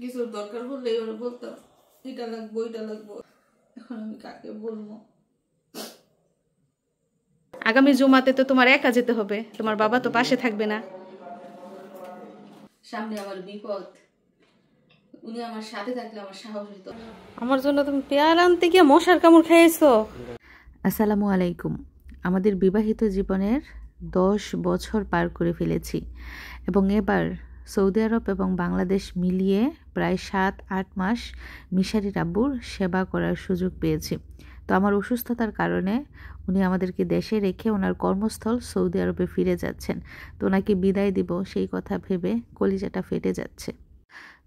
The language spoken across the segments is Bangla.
কিছুর দরকার হলে ওরা বলতাম এটা লাগবো এটা লাগবো। এখন আমি কাকে বলবো? আগামী জুমাতে তো তোমার একা যেতে হবে, তোমার বাবা তো পাশে থাকবে না। সামনে আমার বিপদ, উনি আমার সাথে থাকলে আমার সাহস হইতো। আমার জন্য তুমি পেয়ার আনতে গিয়ে মশার কামড় খেয়েছো। আসসালামু আলাইকুম। আমাদের বিবাহিত জীবনের 10 বছর পার করে ফেলেছি এবং এবার সৌদি আরব এবং বাংলাদেশ মিলিয়ে প্রায় 7-8 মাস মিশারির আব্বুর সেবা করার সুযোগ পেয়েছি। তো আমার অসুস্থতার কারণে উনি আমাদেরকে দেশে রেখে ওনার কর্মস্থল সৌদি আরবে ফিরে যাচ্ছেন। তো ওনাকে বিদায় দিব সেই কথা ভেবে কলিজাটা ফেটে যাচ্ছে।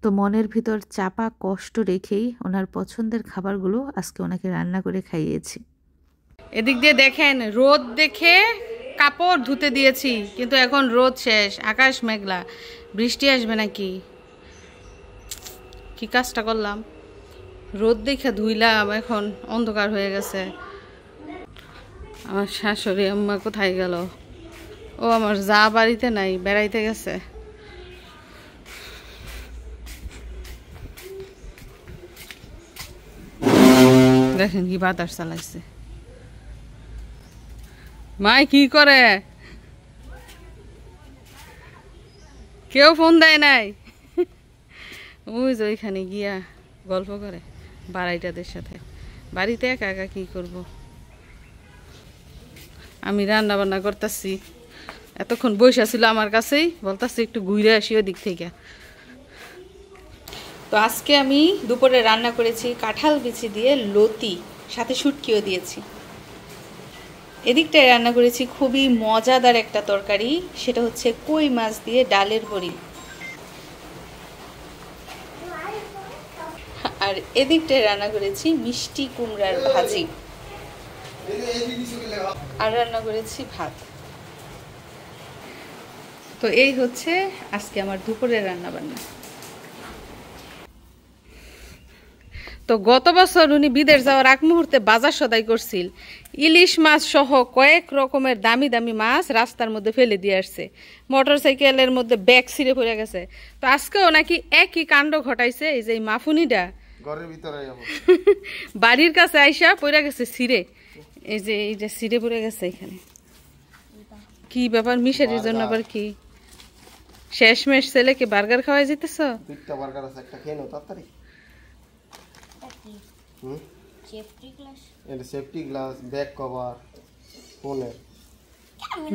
তো মনের ভিতর চাপা কষ্ট রেখেই ওনার পছন্দের খাবারগুলো আজকে ওনাকে রান্না করে খাইয়েছি। এদিক দিয়ে দেখেন, রোদ দেখে কাপড় ধুতে দিয়েছি, কিন্তু এখন রোদ শেষ, আকাশ মেঘলা, বৃষ্টি আসবে নাকি। কি কাজটা করলাম, রোদ দেখে ধুইলাম, এখন অন্ধকার হয়ে গেছে। আমার শাশুড়ি আম্মা কোথায় গেল? ও আমার যা বাড়িতে নাই, বেড়াইতে গেছে। দেখেন কি বাতাস চালাইছে। মাই কি করে? কেউ ফোন দেয় নাই? ওই যে ওইখানে গিয়া গল্প করে বাড়াইটাদের সাথে। বাড়িতে একা একা কি করব? আমি রান্না বান্না করতেছি, এতক্ষণ বসে ছিল আমার কাছেই, বলতেছি একটু ঘুরে আসি ওদিক থেকে। তো আজকে আমি দুপুরে রান্না করেছি কাঁঠাল বিচি দিয়ে লতি, সাথে শুটকিও দিয়েছি। এদিকটায় রান্না করেছি খুবই মজাদার একটা তরকারি, সেটা হচ্ছে কই মাছ দিয়ে ডালের বড়ি। আর এদিকটায় রান্না করেছি মিষ্টি কুমড়ার ভাজি, আর রান্না করেছি ভাত। তো এই হচ্ছে আজকে আমার দুপুরের রান্না বান্না। তো গত বছর উনি বিদেশ যাওয়ার আগ মুহূর্তে বাজার সদাই করছিল, ইলিশ মাছ সহ কয়েক রকমের দামি দামি মাছ রাস্তার মধ্যে ফেলে দিয়ে আসছে, মোটরসাইকেলের মধ্যে ব্যাগ ছিঁড়ে পড়ে গেছে। তো আজকেও নাকি একই কাণ্ড ঘটাইছে। এই যে মাফুনিটা ঘরের ভিতরে বাড়ির কাছে আইসা পড়ে গেছে ছিঁড়ে, এই যে ছিঁড়ে পড়ে গেছে এখানে। কি ব্যাপার, মিশারির জন্য আবার কি? শেষমেশ ছেলেকে বার্গার খাওয়াই যেতেছ? দুইটা বার্গার আছে, একটা খেয়ে নাও তাড়াতাড়ি। সেফটি গ্লাস, ব্যাক কভার, ফোনের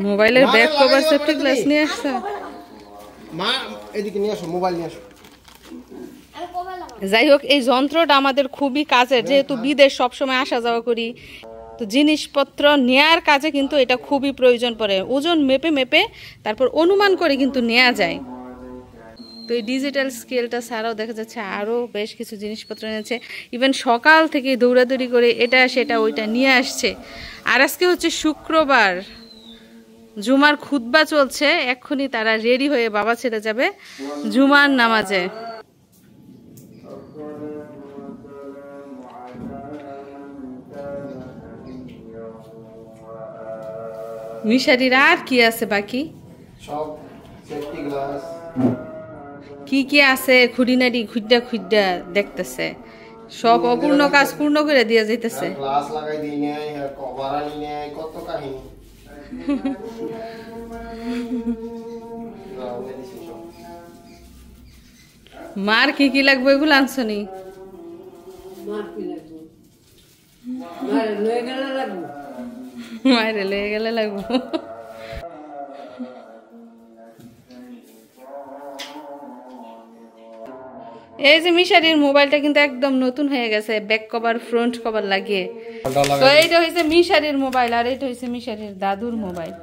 মোবাইলের ব্যাক কভার, সেফটি গ্লাস নিয়ে আসছে। মা এদিকে নিয়ে আসো, মোবাইল নিয়ে আসো। যাই হোক, এই যন্ত্রটা আমাদের খুবই কাজের, যেহেতু বিদেশ সবসময় আসা যাওয়া করি, তো জিনিসপত্র নেয়ার কাজে কিন্তু এটা খুবই প্রয়োজন পড়ে। ওজন মেপে মেপে তারপর অনুমান করে কিন্তু নেওয়া যায়। তো এই ডিজিটাল স্কেলটা ছাড়াও দেখা যাচ্ছে আরও বেশ কিছু জিনিসপত্র এনেছে। ইভেন সকাল থেকে দৌড়াদৌড়ি করে এটা সেটা ওইটা নিয়ে আসছে। আর আজকে হচ্ছে শুক্রবার, জুমার খুতবা চলছে, এক্ষুনি তারা রেডি হয়ে বাবা ছেড়ে যাবে জুমার নামাজে। মিশারির আর কি আছে বাকি? সব সেফটি গ্লাস কি কি আছে খুঁড়িনাড়ি খুঁড়া খুঁড়া দেখতেছে, সব অপূর্ণ কাজ পূর্ণ করে দিয়ে যাইতেছে। গ্লাস লাগাই দিই নাই, আর কভার আনি নাই, কত কাহিনী। মার কি কি লাগবে এগুলো আনছনি? মায়ের লয়ে গেলে লাগবো। এই যে মিশারির মোবাইলটা কিন্তু একদম নতুন হয়ে গেছে, ব্যাক কভার ফ্রন্ট কভার লাগিয়ে। তো এইটা হয়েছে মিশারির মোবাইল, আর এইটা হয়েছে মিশারির দাদুর মোবাইল।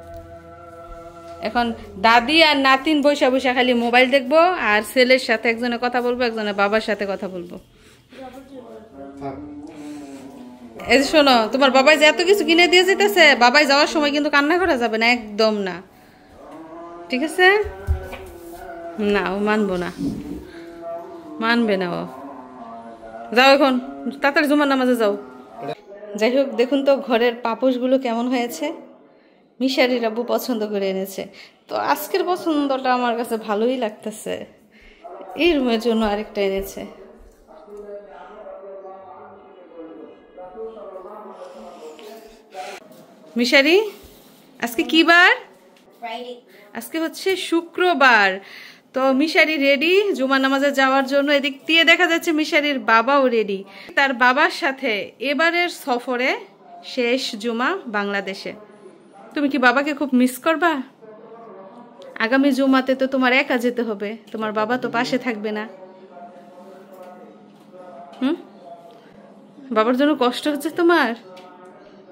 এখন দাদি আর নাতিন বৈশা বৈশা খালি মোবাইল দেখবো, আর ছেলের সাথে একজনে কথা বলবো, একজনে বাবার সাথে কথা বলবো। এই যে শোনো, তোমার বাবাই যে এত কিছু কিনে দিয়ে যেতেছে, বাবাই যাওয়ার সময় কিন্তু কান্না করা যাবে না, একদম না, ঠিক আছে? না, ও মানবো না, মানবে না ও। যাও এখন তাড়াতাড়ি জুমার নামাজে যাও। যাই হোক, দেখুন তো ঘরের পাপোশগুলো কেমন হয়েছে। মিশারির আব্বু পছন্দ করে এনেছে, তো আজকের পছন্দটা আমার কাছে ভালোই লাগতেছে। এই রুমের জন্য আরেকটা এনেছে। মিশারি, আজকে কি বার? আজকে হচ্ছে শুক্রবার। তো মিশারি রেডি জুমা নামাজে যাওয়ার জন্য। এদিক দিয়ে দেখা যাচ্ছে মিশারির বাবাও রেডি। তার বাবার সাথে এবারের সফরে শেষ জুমা বাংলাদেশে। তুমি কি বাবাকে খুব মিস করবা? আগামী জুমাতে তো তোমার একা যেতে হবে, তোমার বাবা তো পাশে থাকবে না। বাবার জন্য কষ্ট হচ্ছে তোমার?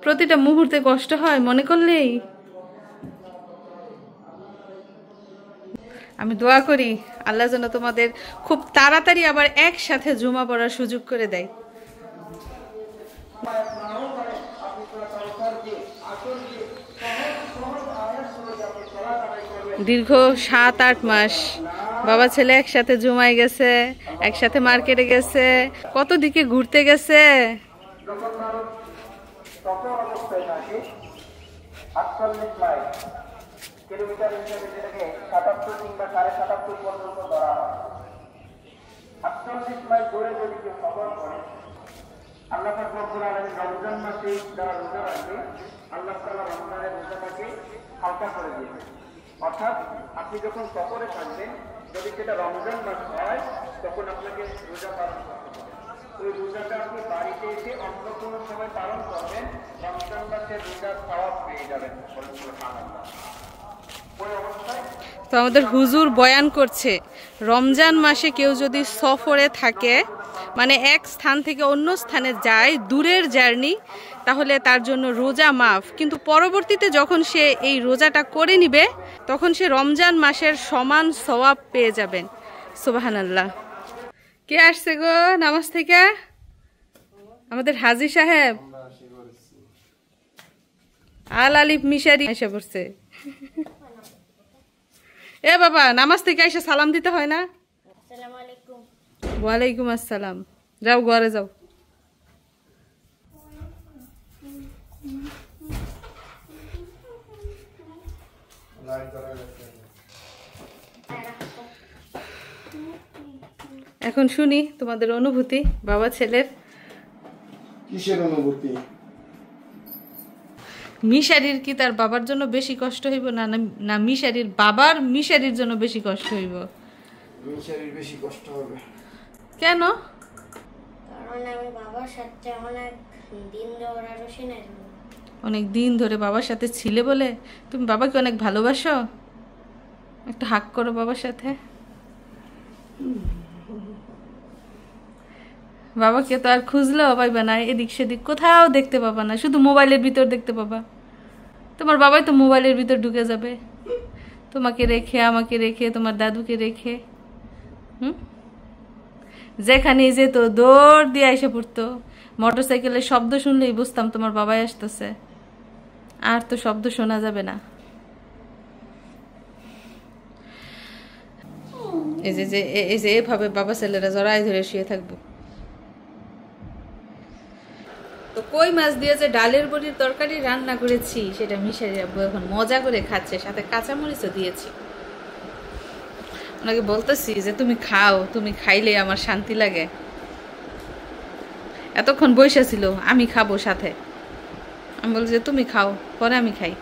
প্রতিটা মুহূর্তে কষ্ট হয় মনে করলেই। আমি দোয়া করি আল্লাহ যেন তোমাদের খুব তাড়াতাড়ি আবার একসাথে জুমা পড়ার সুযোগ করে দেয়। দীর্ঘ 7-8 মাস বাবা ছেলে একসাথে জুমায় গেছে, একসাথে মার্কেটে গেছে, কত দিকে ঘুরতে গেছে। কিলোমিটার হিসেবে যেটাকে 77 কিংবা 77.5 পর্যন্ত ধরা হয়। 48 মাইল দূরে যদি কেউ সফর করে, আল্লাহ পাক রব্বুল আলামিন রমজান মাসে যারা রোজা রাখবে, আল্লাহ তাআলা রমজানের রোজাটাকে হালকা করে দিবে। অর্থাৎ আপনি যখন সফরে থাকবেন, যদি সেটা রমজান মাস হয়, তখন আপনাকে রোজা পালন করতে হবে। ওই রোজাটা আপনি বাড়িতে এসে অন্য কোনো সময় পালন করবেন, রমজান মাসে রোজার সওয়াব পেয়ে যাবেন। সুবহানাল্লাহ। তো আমাদের হুজুর বয়ান করছে রমজান মাসে কেউ যদি সফরে থাকে, মানে এক স্থান থেকে অন্য স্থানে যায়, দূরের জার্নি, তাহলে তার জন্য রোজা মাফ। কিন্তু পরবর্তীতে যখন সে এই রোজাটা করে নিবে, তখন সে রমজান মাসের সমান সওয়াব পেয়ে যাবেন। সুবহানাল্লাহ। কে আসছে গো নামাজ থেকে? আমাদের হাজী সাহেব আল আলিফ মিশারি এসে পড়ছে। এ বাবা, নামাজ থেকে এসে সালাম দিতে হয় না? আসসালামু আলাইকুম। ওয়ালাইকুম আসসালাম। যাও ঘরে যাও। এখন শুনি তোমাদের অনুভূতি বাবা ছেলের। কিসের অনুভূতি? মিশারির কি তার বাবার জন্য বেশি কষ্ট হইব না না মিশারির বাবার মিশারির জন্য বেশি কষ্ট হইব? মিশারির বেশি কষ্ট হবে। কেন? কারণ আমি বাবার সাথে অনেক দিন ধরে রসি নাই। অনেক দিন ধরে বাবার সাথে ছিলে বলে তুমি বাবাকে অনেক ভালোবাসো? একটু হাক করো বাবার সাথে। বাবাকে তো আর খুঁজলেও পাইবা না, এদিক সেদিক কোথাও দেখতে পাবা না, শুধু মোবাইলের ভিতর দেখতে পাবা। তোমার বাবাই তো মোবাইলের ভিতর ঢুকে যাবে, তোমাকে রেখে, আমাকে রেখে, তোমার দাদুকে রেখে। যেখানে যেত দৌড় দিয়ে এসে পড়তো। মোটরসাইকেলের শব্দ শুনলেই বুঝতাম তোমার বাবাই আসতেছে। আর তো শব্দ শোনা যাবে না। এই যে এভাবে বাবা ছেলেরা জড়াই ধরে শুয়ে থাকবো। তো কই মাছ দিয়ে যে ডালের বড়ির তরকারি রান্না করেছি, সেটা মিশারি আব্বু এখন মজা করে খাচ্ছে, সাথে কাঁচামরিচও দিয়েছি। ওনাকে বলতেছি যে তুমি খাও, তুমি খাইলে আমার শান্তি লাগে। এতক্ষণ বসে ছিল, আমি খাবো সাথে। আমি বলছি যে তুমি খাও, পরে আমি খাই।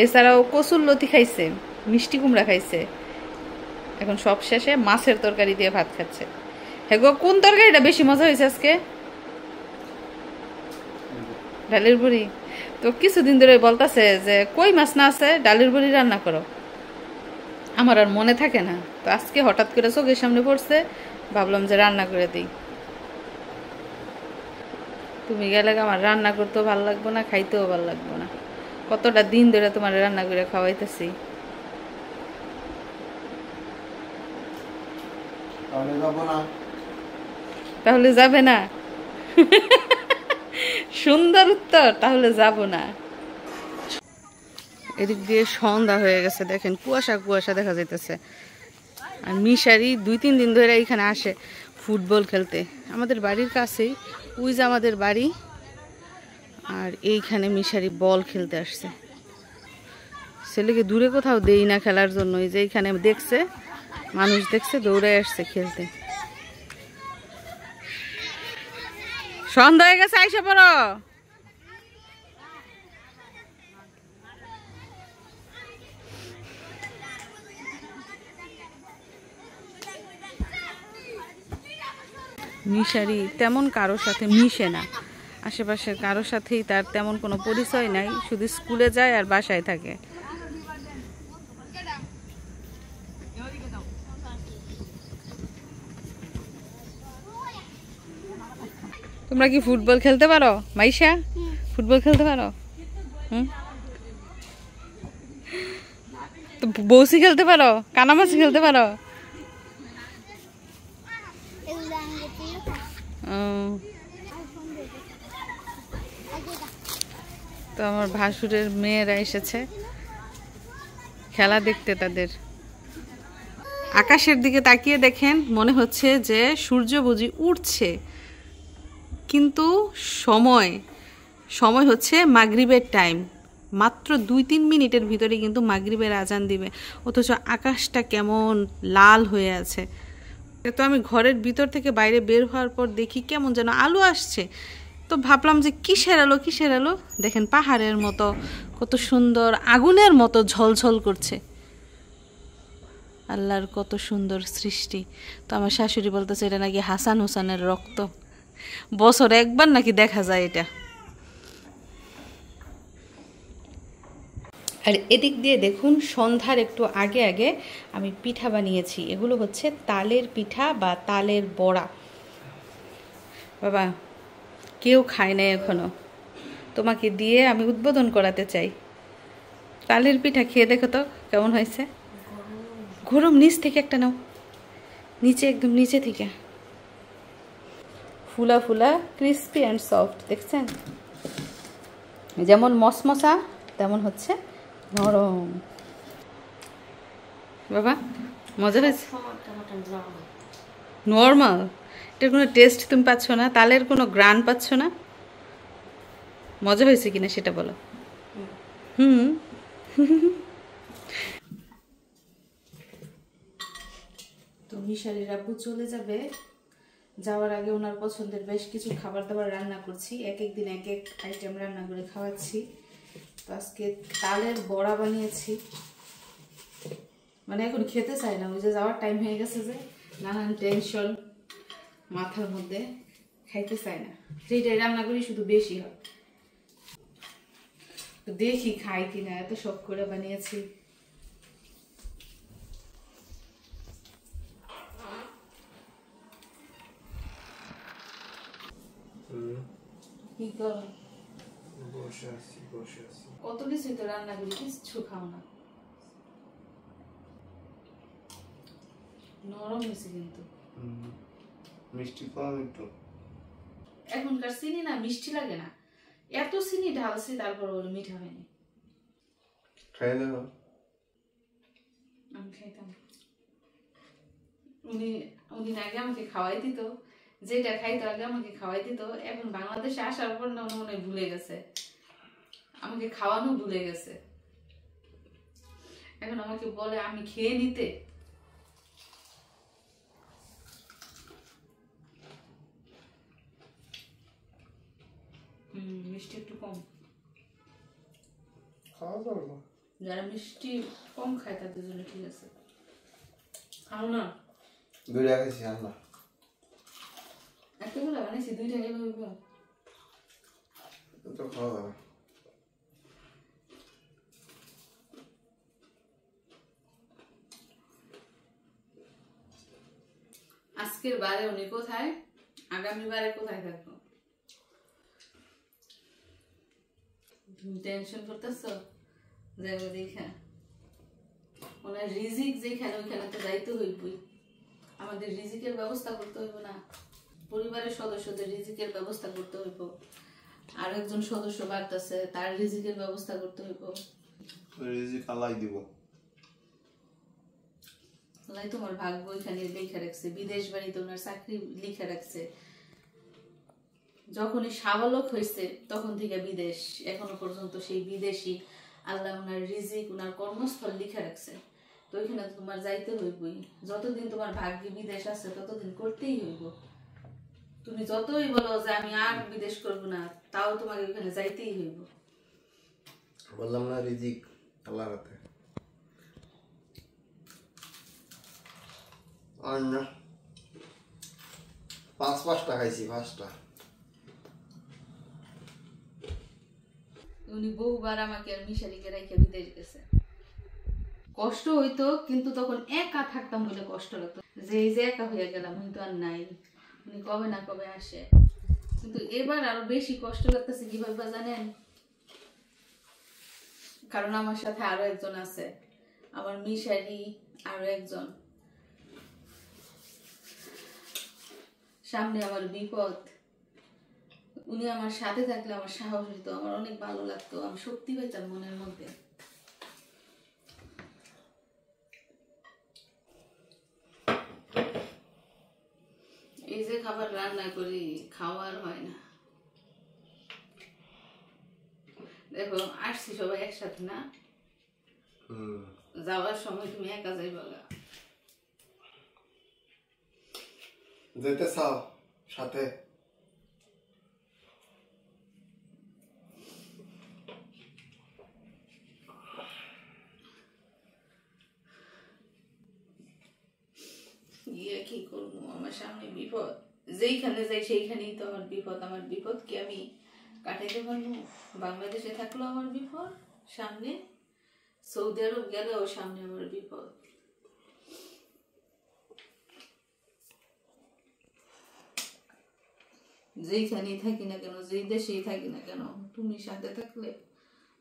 এছাড়াও কচুর লতি খাইছে, মিষ্টি কুমড়া খাইছে, এখন সব শেষে মাছের তরকারি দিয়ে ভাত খাচ্ছে। হ্যাঁ গো, কোন তরকারিটা বেশি মজা হয়েছে আজকে? ডালের বড়ি। তো কিছুদিন ধরে বলতেছে যে কই মাছ না আছে, ডালের বড়ি রান্না করো। আমার আর মনে থাকে না, তো আজকে হঠাৎ করে চোখের সামনে পড়ছে, ভাবলাম যে রান্না করে দিই। তুমি গেলে আমার রান্না করতেও ভালো লাগবো না, খাইতেও ভালো লাগবো না। কতটা দিন ধরে তোমার রান্না করে খাওয়াইতেছি। তাহলে যাবে না? সুন্দর উত্তর, তাহলে যাব না। এদিক দিয়ে সন্ধ্যা হয়ে গেছে, দেখেন কুয়াশা কুয়াশা দেখা যাইতেছে। আর মিশারি 2-3 দিন ধরে এখানে আসে ফুটবল খেলতে। আমাদের বাড়ির কাছেই, ওই যে আমাদের বাড়ি, আর এইখানে মিশারি বল খেলতে আসছে। ছেলেকে দূরে কোথাও দেই না খেলার জন্য, এই যে এইখানে দেখছে মানুষ দেখছে দৌড়ে আসছে খেলতে। সন্ধ্যা হয়ে গেছে, আইসা পড়ো। মিশারি তেমন কারোর সাথে মিশে না, আশেপাশের কারোর সাথেই তার তেমন কোনো পরিচয় নাই, শুধু স্কুলে যায় আর বাসায় থাকে। তোমরা কি ফুটবল খেলতে পারো মাইশা? ফুটবল খেলতে পারো? তো বৌসি খেলতে পারো? কানামাছি খেলতে পারো? তো আমার ভাসুরের মেয়েরা এসেছে খেলা দেখতে। তাদের আকাশের দিকে তাকিয়ে দেখেন, মনে হচ্ছে যে সূর্য বুঝি উঠছে, কিন্তু সময় হচ্ছে মাগরিবের টাইম। মাত্র 2-3 মিনিটের ভিতরে কিন্তু মাগরিবের আজান দিবে, অথচ আকাশটা কেমন লাল হয়ে আছে। তো আমি ঘরের ভিতর থেকে বাইরে বের হওয়ার পর দেখি কেমন যেন আলো আসছে, তো ভাবলাম যে কিসের আলো। দেখেন পাহাড়ের মতো কত সুন্দর, আগুনের মতো ঝলঝল করছে। আল্লাহর কত সুন্দর সৃষ্টি। তো আমার শাশুড়ি বলতেছে এটা নাকি হাসান হুসানের রক্ত, বছরে একবার নাকি দেখা যায় এটা। আর এদিক দিয়ে দেখুন, সন্ধ্যার একটু আগে আগে আমি পিঠা বানিয়েছি। এগুলো হচ্ছে তালের পিঠা বা তালের বড়া। বাবা কেউ খায় না এখনো, তোমাকে দিয়ে আমি উদ্বোধন করাতে চাই। তালের পিঠা খেয়ে দেখো তো কেমন হয়েছে। গরম, নিচ থেকে একটা নাও, নিচে একদম নিচে থেকে, ফুলা ফুলা, ক্রিস্পি অ্যান্ড সফট। দেখছেন যেমন মসমসা তেমন হচ্ছে নরম। বাবা মজা হয়েছে? নর্মাল, এটার কোনো টেস্ট তুমি পাচ্ছ না, তালের কোনো গ্রান পাচ্ছ না। মজা হয়েছে কিনা সেটা বলো। তো মিশারির আব্বু চলে যাবে, যাওয়ার আগে ওনার পছন্দের বেশ কিছু খাবার দাবার রান্না করছি। এক এক দিন এক এক আইটেম রান্না করে খাওয়াচ্ছি। তো আজকে তালের বড়া বানিয়েছি, মানে এখন খেতে চাই না, ওই যে যাওয়ার টাইম হয়ে গেছে, যে নানান টেনশন মাথার মধ্যে, খাইতে চাই না। যেটাই রান্না করি শুধু বেশি হয়। তো দেখি খাই কিনা, এত শখ করে বানিয়েছি। কি করো? বসে আছি। কত কিছুই তো রান্না করি, কিচ্ছু খাও না। নরম হয়েছে কিন্তু। মিষ্টি কম একটু। এখনকার চিনি না মিষ্টি লাগে না, এত চিনি ঢালছি তারপর ওগুলো মিঠা হয়নি। খাই দেখো। আমি খাইতাম, উনি আগে আমাকে খাওয়াই দিত, যেটা খাইতো আগে আমাকে খাওয়াই দিত। এখন বাংলাদেশে আসার পর না মনে হয় ভুলে গেছে, আমাকে খাওয়ানো ভুলে গেছে। এখন আমাকে বলে আমি খেয়ে নিতে। মিষ্টি একটু কম খাওয়া যাবে না, যারা মিষ্টি কম খায় তাদের জন্য ঠিক আছে। খাও না, দুইটা গেছি আল্লাহ। এতগুলো বানিয়েছি, 2 টাকা বলবো তো খাওয়া যাবে। আজকের বারে উনি কোথায়, আগামী বারে কোথায় থাকবো? তুমি টেনশন করতেছ? যাবো দেখা, ওনার রিজিক যেখানে ওইখানে তো যাইতে হইবই। আমাদের রিজিকের ব্যবস্থা করতে হইব না? পরিবারের সদস্যদের রিজিকের ব্যবস্থা করতে হইব, আর একজন সদস্য বাড়তেছে তার রিজিকের ব্যবস্থা করতে হইব। রিজিক আল্লাহ দিব। আল্লাহ তোমার ভাগ্য এখানে লেখা রাখছে, বিদেশ বাড়িতে ওনার চাকরি লেখা রাখছে। যখনই স্বাবলক হয়েছে তখন থেকে বিদেশ, এখনো পর্যন্ত সেই বিদেশি আল্লাহ ওনার রিজিক ওনার কর্মস্থল লিখে রাখছে। তো ওইখানে তোমার যাইতে হইবই। যতদিন তোমার ভাগ্যে বিদেশ আছে ততদিন করতেই হইব। তুমি যতই বলো যে আমি আর বিদেশ করব না, তাও তোমাকে ওইখানে যাইতেই হইব। বললাম না রিজিক আল্লাহর হাতে। আর না 5টা খাইছি 5টা। উনি বহুবার আমাকে আর মিশালিকে রেখে বিদেশ গেছে। কষ্ট হইতো, কিন্তু তখন একা থাকতাম বলে কষ্ট লাগতো, যে এই যে একা হয়ে গেলাম, উনি তো আর নাই, উনি কবে না কবে আসে। কিন্তু এবার আরো বেশি কষ্ট লাগতেছে। কিভাবে জানেন? কারণ আমার সাথে আরো একজন আছে, আমার মিশালি, আরো একজন। সামনে আমার বিপদ, উনি আমার সাথে থাকলে আমার সাহস হইতো, আমার অনেক ভালো লাগতো, আমি শক্তি পেতাম মনের মধ্যে। এই যে খাবার রান্না করি, খাওয়ার হয় না। দেখো আসছি সবাই একসাথে না, যাওয়ার সময় তুমি একা যাইবা? যেতে চাও সাথে? গিয়ে কি করবো? আমার সামনে বিপদ, যেইখানে যাই সেইখানেই তো আমার বিপদ। আমার বিপদ কি আমি কাটাইতে পারবো? বাংলাদেশে থাকলো আমার বিপদ সামনে, সৌদি আরব গেলেও সামনে আমার বিপদ। যেইখানেই থাকি না কেন, যেই দেশেই থাকি না কেন, তুমি সাথে থাকলে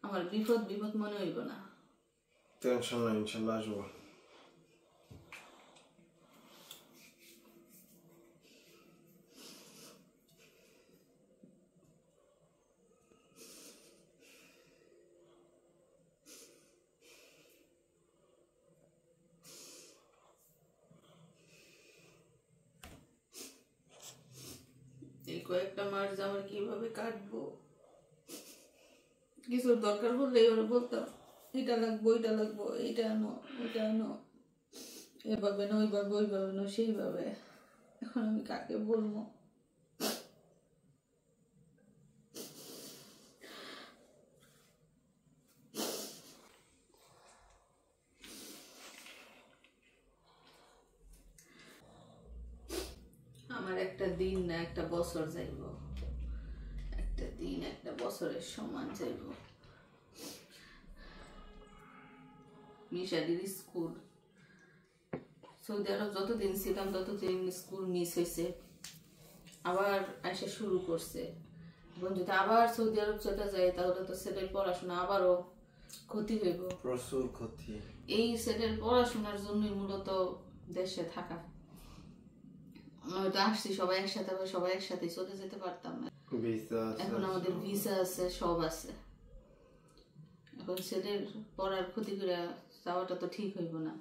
আমার বিপদ বিপদ মনে হইব না। টেনশন নাই, ইনশাল্লাহ আসবো। এই কয়েকটা মাস আমার কিভাবে কাটবো? কিছুর দরকার পড়লে ওরা বলতাম এটা লাগবো, এটা লাগবো, এইটা আনো, ওইটা আনো, এভাবে না ওইভাবে, ওইভাবে না সেইভাবে। এখন আমি কাকে বলবো? আমার একটা দিন না একটা বছর যাইব, একটা দিন একটা বছরের সমান যাইব। মিশালির স্কুল, সৌদি আরব যতদিন ছিলাম ততদিন স্কুল মিস হয়েছে, আবার আসা শুরু করছে। এবং যদি আবার সৌদি আরব চলে যায় তাহলে তো ছেলের পড়াশোনা আবারও ক্ষতি হইব, প্রচুর ক্ষতি। এই ছেলের পড়াশোনার জন্যই মূলত দেশে থাকা। হয়তো আসছি সবাই একসাথে, সবাই একসাথে চলে যেতে পারতাম না। এখন আমাদের ভিসা আছে, সব আছে। এখন ছেলের পড়ার ক্ষতি করে যাওয়াটা তো ঠিক হইব না।